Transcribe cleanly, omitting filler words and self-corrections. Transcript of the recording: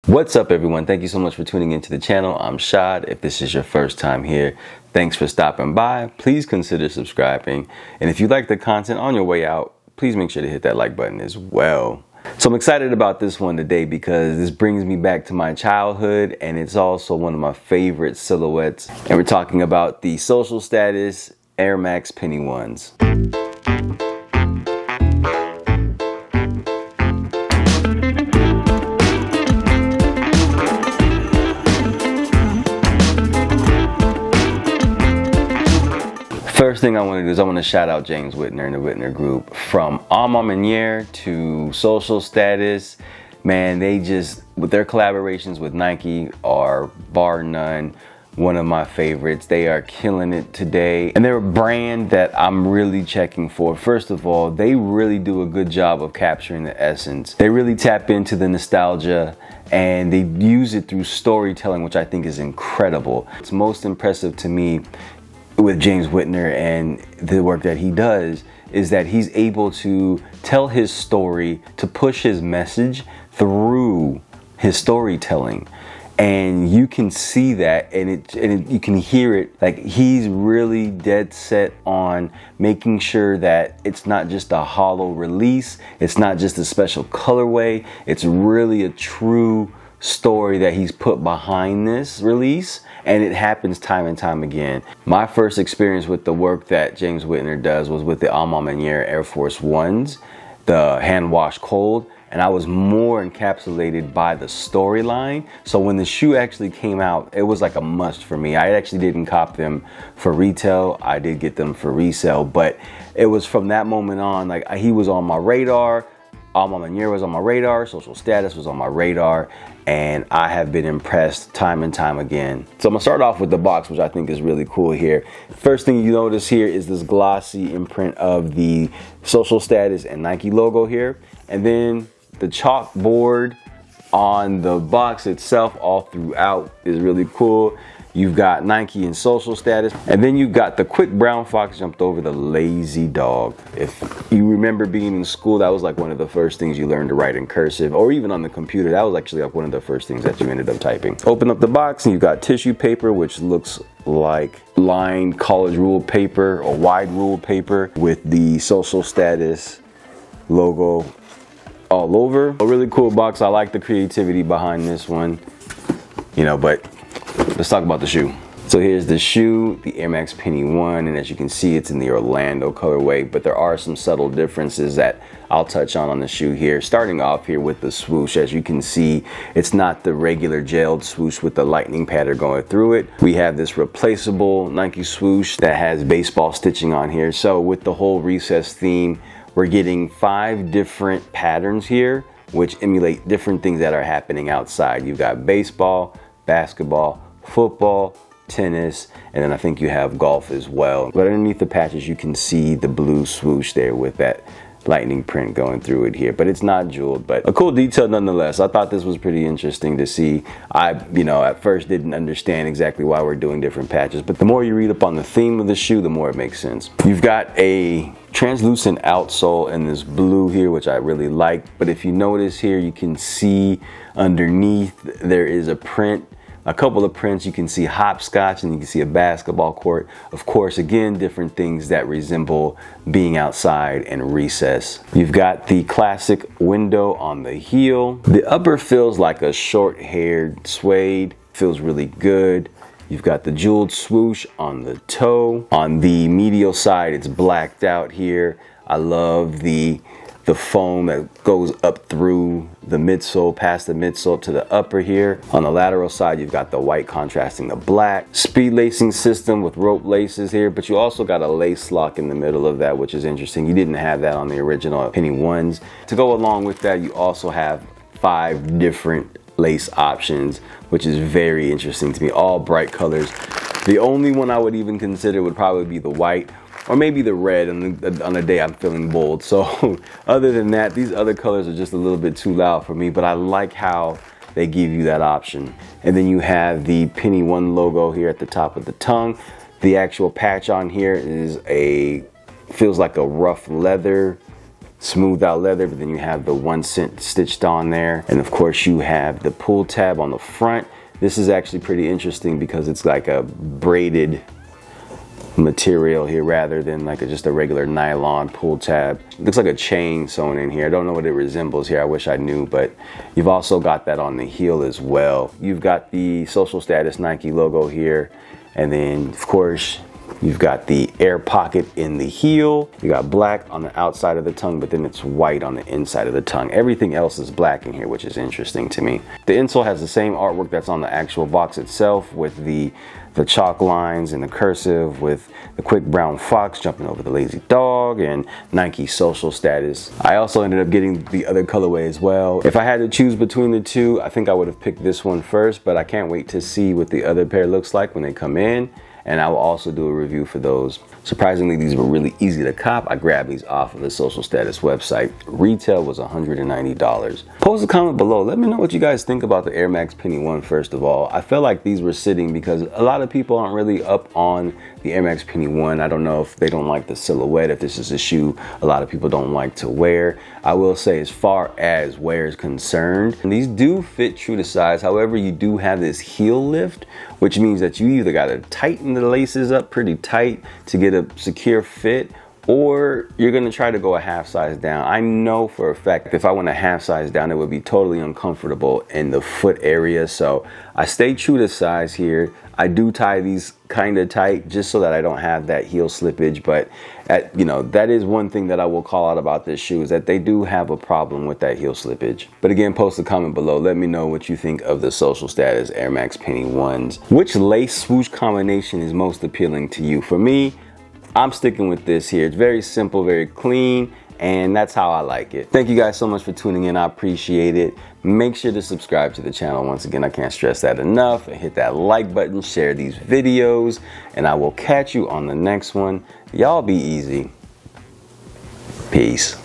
What's up, everyone? Thank you so much for tuning into the channel. I'm Shad. If this is your first time here, thanks for stopping by. Please consider subscribing. And if you like the content on your way out, please make sure to hit that like button as well. So I'm excited about this one today because this brings me back to my childhood, and it's also one of my favorite silhouettes. And we're talking about the Social Status Air Max Penny Ones. First thing I want to do is I want to shout out James Whitner and the Whitner Group. From Alma Maniere to Social Status, man, they just, with their collaborations with Nike, are bar none one of my favorites. They are killing it today, and they're a brand that I'm really checking for. First of all, they really do a good job of capturing the essence. They really tap into the nostalgia, and they use it through storytelling, which I think is incredible. It's most impressive to me with James Whitner and the work that he does is that he's able to tell his story, to push his message through his storytelling. And you can see that, and you can hear it. Like, he's really dead set on making sure that it's not just a hollow release, it's not just a special colorway, it's really a true story that he's put behind this release, and it happens time and time again. My first experience with the work that James Whitner does was with the Alma Maniere Air Force Ones, the hand wash cold, and I was more encapsulated by the storyline. So when the shoe actually came out, it was like a must for me. I actually didn't cop them for retail, I did get them for resale, but it was from that moment on, like, he was on my radar. Alma Maniere was on my radar, Social Status was on my radar, and I have been impressed time and time again. So I'm gonna start off with the box, which I think is really cool here. First thing you notice here is this glossy imprint of the Social Status and Nike logo here, and then the chalkboard on the box itself all throughout is really cool. You've got Nike and Social Status, and then you've got the quick brown fox jumped over the lazy dog. If you remember being in school, that was like one of the first things you learned to write in cursive, or even on the computer, that was actually like one of the first things that you ended up typing. Open up the box and you've got tissue paper, which looks like lined college ruled paper or wide ruled paper with the Social Status logo all over. A really cool box. I like the creativity behind this one, but let's talk about the shoe. So here's the shoe, the Air Max Penny One, and as you can see, it's in the Orlando colorway, but there are some subtle differences that I'll touch on the shoe here. Starting off here with the swoosh, as you can see, it's not the regular gelled swoosh with the lightning pattern going through it. We have this replaceable Nike swoosh that has baseball stitching on here. So with the whole recess theme, we're getting 5 different patterns here, which emulate different things that are happening outside. You've got baseball, basketball, football, tennis, and then I think you have golf as well. But underneath the patches, you can see the blue swoosh there with that lightning print going through it here, but it's not jeweled, but a cool detail nonetheless. I thought this was pretty interesting to see. I at first didn't understand exactly why we're doing different patches, but the more you read up on the theme of the shoe, the more it makes sense. You've got a translucent outsole in this blue here, which I really like, but if you notice here, you can see underneath there is a print, a couple of prints. You can see hopscotch and you can see a basketball court. Of course, again, different things that resemble being outside and recess. You've got the classic window on the heel. The upper feels like a short-haired suede, feels really good. You've got the jeweled swoosh on the toe. On the medial side, it's blacked out here. I love the foam that goes up through the midsole, past the midsole to the upper here. On the lateral side, you've got the white contrasting the black. Speed lacing system with rope laces here, but you also got a lace lock in the middle of that, which is interesting. You didn't have that on the original Penny Ones. To go along with that, you also have 5 different lace options, which is very interesting to me. All bright colors. The only one I would even consider would probably be the white, or maybe the red on a day I'm feeling bold. So other than that, these other colors are just a little bit too loud for me, but I like how they give you that option. And then you have the Penny One logo here at the top of the tongue. The actual patch on here is feels like a rough leather smooth out leather, but then you have the 1 cent stitched on there. And of course you have the pull tab on the front. This is actually pretty interesting because it's like a braided material here rather than like just a regular nylon pull tab. It looks like a chain sewn in here. I don't know what it resembles here. I wish I knew, but you've also got that on the heel as well. You've got the social status Nike logo here, and then of course you've got the air pocket in the heel. You got black on the outside of the tongue, but then it's white on the inside of the tongue. Everything else is black in here, which is interesting to me. The insole has the same artwork that's on the actual box itself, with the chalk lines and the cursive, with the quick brown fox jumping over the lazy dog, and Nike social status. I also ended up getting the other colorway as well. If I had to choose between the two, I think I would have picked this one first, but I can't wait to see what the other pair looks like when they come in. And I will also do a review for those. Surprisingly, these were really easy to cop. I grabbed these off of the social status website. Retail was $190. Post a comment below. Let me know what you guys think about the Air Max Penny 1 first of all. I feel like these were sitting because a lot of people aren't really up on the Air Max Penny 1. I don't know if they don't like the silhouette, if this is a shoe a lot of people don't like to wear. I will say, as far as wear is concerned, these do fit true to size. However, you do have this heel lift, which means that you either got to tighten the laces up pretty tight to get a secure fit, or you're gonna try to go a half size down. I know for a fact if I went a half size down, it would be totally uncomfortable in the foot area. So I stay true to size here. I do tie these kind of tight just so that I don't have that heel slippage, but that is one thing that I will call out about this shoe, is that they do have a problem with that heel slippage. But again, post a comment below. Let me know what you think of the social status Air Max Penny 1s. Which lace swoosh combination is most appealing to you? For me, I'm sticking with this here. It's very simple, very clean, and that's how I like it. Thank you guys so much for tuning in. I appreciate it. Make sure to subscribe to the channel. Once again, I can't stress that enough. And hit that like button, share these videos, and I will catch you on the next one. Y'all be easy. Peace.